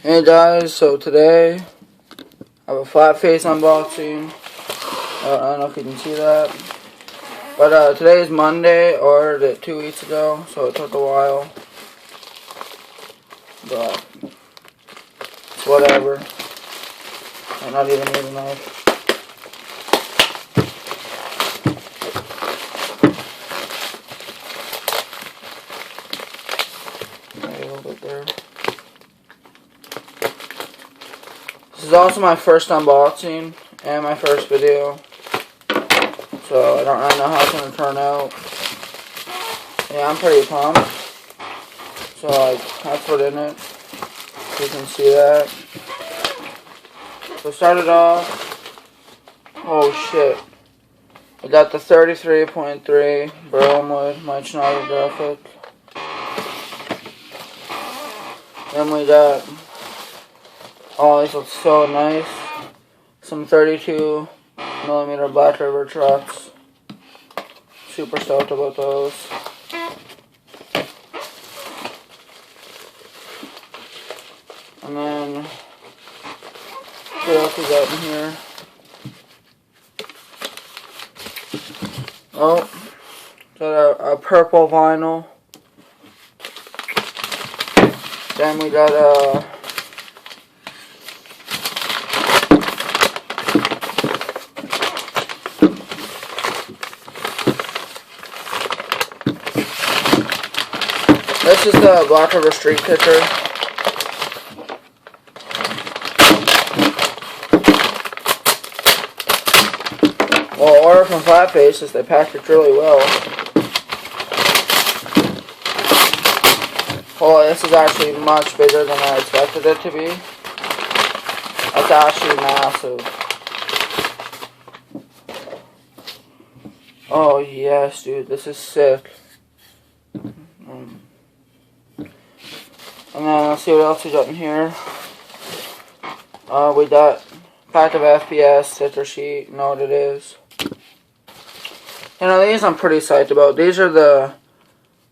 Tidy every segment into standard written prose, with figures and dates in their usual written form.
Hey guys, so today I have a Flatface unboxing. I don't know if you can see that. But today is Monday. I ordered it 2 weeks ago, so it took a while. But it's whatever. I'm not even need a knife. Maybe a little bit there. This is also my first unboxing and my first video, so I don't really know how it's going to turn out. Yeah, I'm pretty pumped. So I put in it. You can see that. So started off. Oh shit! I got the 33.3 Berlinwod Schneider graphic. Then we got. Oh, these look so nice. Some 32mm Black River trucks. Super stoked about those. And then, what else we got in here? Oh, got a purple vinyl. Then we got a this is the Black River Street Kicker. Well, order from Flatface, as they packed it really well. Well, this is actually much bigger than I expected it to be. It's actually massive. Oh yes, dude, this is sick. And then let's see what else we got in here. We got pack of FPS sticker sheet. You know what it is. You know, these I'm pretty psyched about. These are the,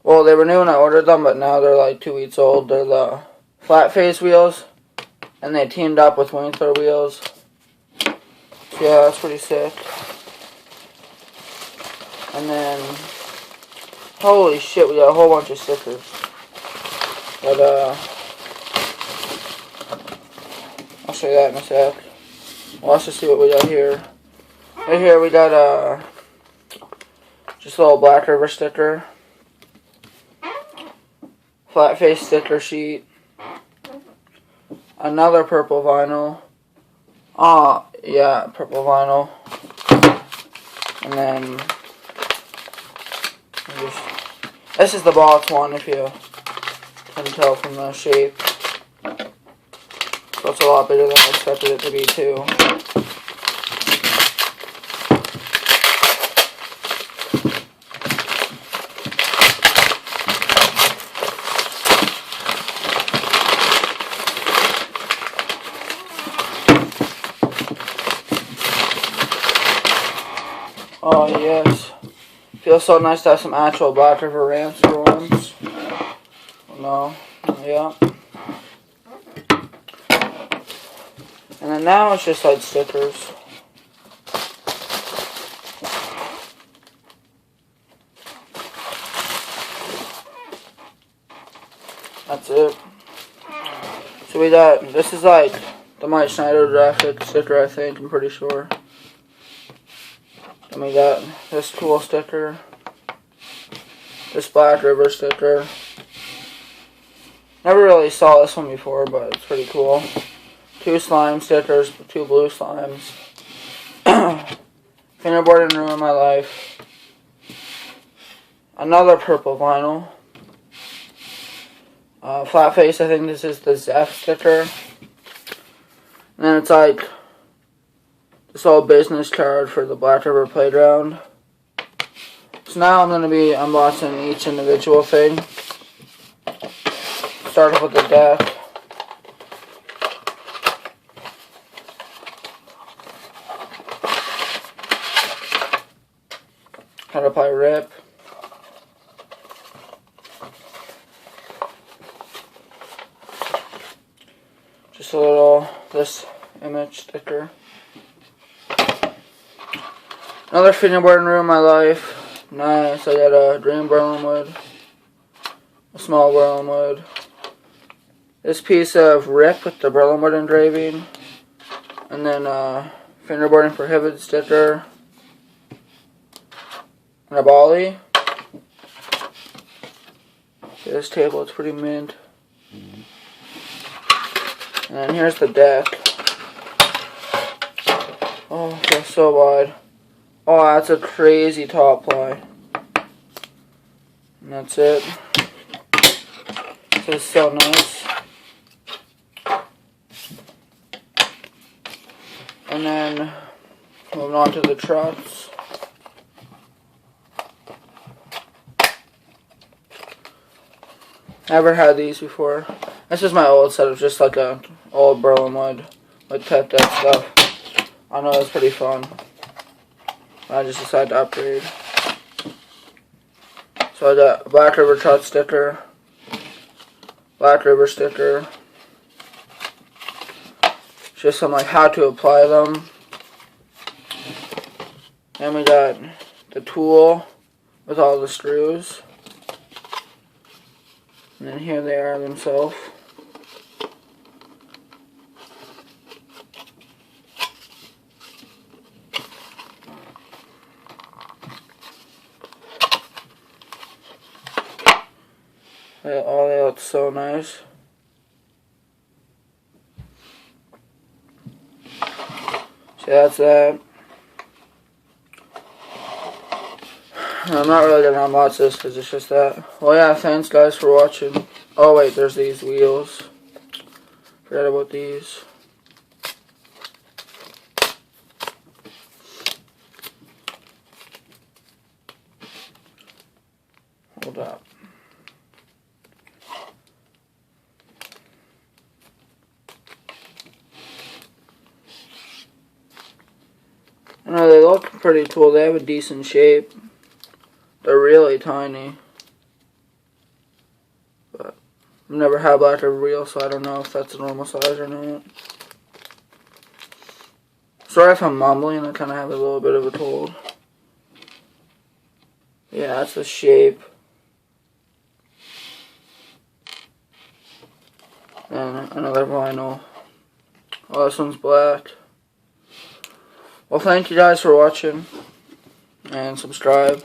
well, they were new when I ordered them, but now they're like 2 weeks old. They're the Flatface wheels, and they teamed up with Winkler wheels. So yeah, that's pretty sick. And then, holy shit, we got a whole bunch of stickers. But, I'll show you that in a sec. Well, let's just see what we got here. Right here we got, just a little Black River sticker. Flatface sticker sheet. Another purple vinyl. Oh, yeah, purple vinyl. And then, this is the box one, if you can tell from the shape. So it's a lot bigger than I expected it to be too. Oh yes. Feels so nice to have some actual Black River ramps for once. No. Yeah. And then now it's just like stickers. That's it. So we got, this is like the Mike Schneider graphic sticker, I think, I'm pretty sure. And we got this cool sticker. This Black River sticker. Never really saw this one before, but it's pretty cool. 2 slime stickers, 2 blue slimes. Fingerboard and Ruin My Life. Another purple vinyl. Flatface, I think this is the Zeph sticker. And then it's like this old business card for the Black River Playground. So now I'm going to be unboxing each individual thing. Start off with the deck. How to apply rip. Just a little, this image sticker. Another fingerboard room in my life. Nice. I got a green Berlinwod, a small Berlinwod. This piece of Rick with the Berlinwod engraving. And then fingerboarding prohibited sticker. And a Bali. See this table, it's pretty mint. And then here's the deck. Oh, it's so wide. Oh, that's a crazy top ply. And that's it. This is so nice. And then moving on to the trucks. Never had these before. This is my old setup, just like a old Berlinwod, like pet deck stuff. I know it's pretty fun. I just decided to upgrade. So I got Black River Trout sticker, Black River sticker. Just some like how to apply them. And we got the tool with all the screws. And then here they are themselves. Oh, they look so nice. So that's that. I'm not really going to unbox this because it's just that. Well, yeah, thanks guys for watching. Oh, wait, there's these wheels. Forgot about these. Hold up. I know they look pretty cool. They have a decent shape. They're really tiny. But I've never had Black River reel, so I don't know if that's a normal size or not. Sorry if I'm mumbling. I kind of have a little bit of a cold. Yeah, that's the shape. And another vinyl. Oh, this one's black. Well, thank you guys for watching. And subscribe.